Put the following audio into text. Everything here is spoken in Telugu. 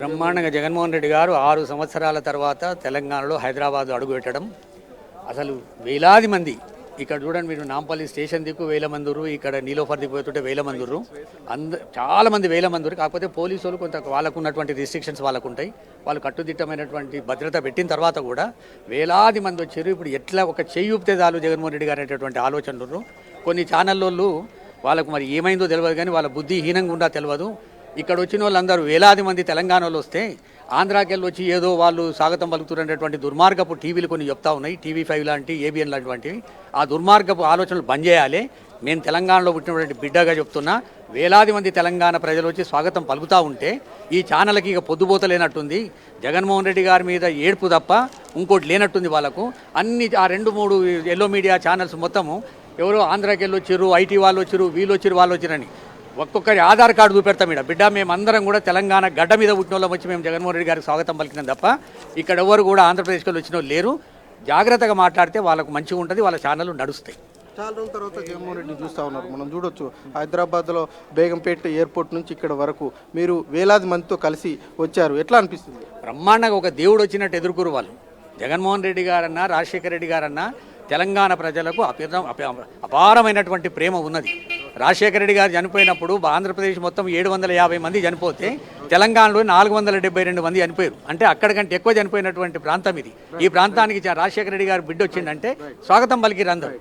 బ్రహ్మాండంగా జగన్మోహన్ రెడ్డి గారు 6 సంవత్సరాల తర్వాత తెలంగాణలో హైదరాబాద్ అడుగుపెట్టడం అసలు వేలాది మంది ఇక్కడ చూడండి మీరు నాంపల్లి స్టేషన్ దిక్కు వేల మంది ఉర్రు, ఇక్కడ నీలోఫర్ దిక్కు పోతుంటే వేల మంది ఉర్రు, చాలా మంది వేల మంది ఉర్రు. కాకపోతే పోలీసు వాళ్ళు కొంత వాళ్ళకు ఉన్నటువంటి రిస్ట్రిక్షన్స్ వాళ్ళకు ఉంటాయి. వాళ్ళు కట్టుదిట్టమైనటువంటి భద్రత పెట్టిన తర్వాత కూడా వేలాది మంది వచ్చారు. ఇప్పుడు ఎట్లా ఒక చెయ్యి ఊపితే చాలు జగన్మోహన్ రెడ్డి గారు అనేటటువంటి ఆలోచనలు కొన్ని ఛానళ్ళోళ్ళు వాళ్ళకు మరి ఏమైందో తెలియదు, కానీ వాళ్ళ బుద్ధి హీనంగా ఉండా తెలియదు. ఇక్కడ వచ్చిన వాళ్ళందరూ వేలాది మంది తెలంగాణలో వస్తే ఆంధ్రాకెళ్ళి వచ్చి ఏదో వాళ్ళు స్వాగతం పలుకుతున్నటువంటి దుర్మార్గపు టీవీలు కొన్ని చెప్తా ఉన్నాయి. TV5 లాంటి ABN లాంటివంటివి. ఆ దుర్మార్గపు ఆలోచనలు బంద్ చేయాలి. నేను తెలంగాణలో పుట్టినటువంటి బిడ్డగా చెప్తున్నా, వేలాది మంది తెలంగాణ ప్రజలు వచ్చి స్వాగతం పలుకుతూ ఉంటే ఈ ఛానల్కి ఇక పొద్దుపోతలేనట్టుంది. జగన్మోహన్ రెడ్డి గారి మీద ఏడుపు తప్ప ఇంకోటి లేనట్టుంది వాళ్ళకు. అన్ని ఆ 2-3 ఎల్లో మీడియా ఛానల్స్ మొత్తము ఎవరో ఆంధ్రాకెళ్ళి వచ్చారు, IT వాళ్ళు వచ్చారు, వీళ్ళు వచ్చారు, వాళ్ళు వచ్చారని ఒక్కొక్కరి ఆధార్ కార్డు చూపెడతాం. బిడ్డ మేమందరం కూడా తెలంగాణ గడ్డ మీద పుట్టిన వాళ్ళం వచ్చి మేము జగన్మోహన్ రెడ్డి గారికి స్వాగతం పలికినాం తప్ప ఇక్కడ ఎవరు కూడా ఆంధ్రప్రదేశ్కి వచ్చిన వాళ్ళు లేరు. జాగ్రత్తగా మాట్లాడితే వాళ్ళకు మంచిగా ఉంటుంది, వాళ్ళ ఛానళ్ళు నడుస్తాయి. చాలా రోజుల తర్వాత జగన్మోహన్ రెడ్డిని చూస్తూ ఉన్నారు. మనం చూడొచ్చు హైదరాబాద్లో బేగంపేట ఎయిర్పోర్ట్ నుంచి ఇక్కడ వరకు మీరు వేలాది మందితో కలిసి వచ్చారు. ఎట్లా అనిపిస్తుంది? బ్రహ్మాండంగా ఒక దేవుడు వచ్చినట్టు ఎదుర్కొరు వాళ్ళు. జగన్మోహన్ రెడ్డి గారన్నా రాజశేఖర రెడ్డి గారన్నా తెలంగాణ ప్రజలకు అపారమైనటువంటి ప్రేమ ఉన్నది. రాజశేఖర రెడ్డి గారు చనిపోయినప్పుడు ఆంధ్రప్రదేశ్ మొత్తం 750 మంది చనిపోతే తెలంగాణలో 472 మంది చనిపోయారు. అంటే అక్కడికంటే ఎక్కువ చనిపోయినటువంటి ప్రాంతం ఇది. ఈ ప్రాంతానికి రాజశేఖర రెడ్డి గారు బిడ్డ వచ్చిందంటే స్వాగతం పలికిరు అందరూ.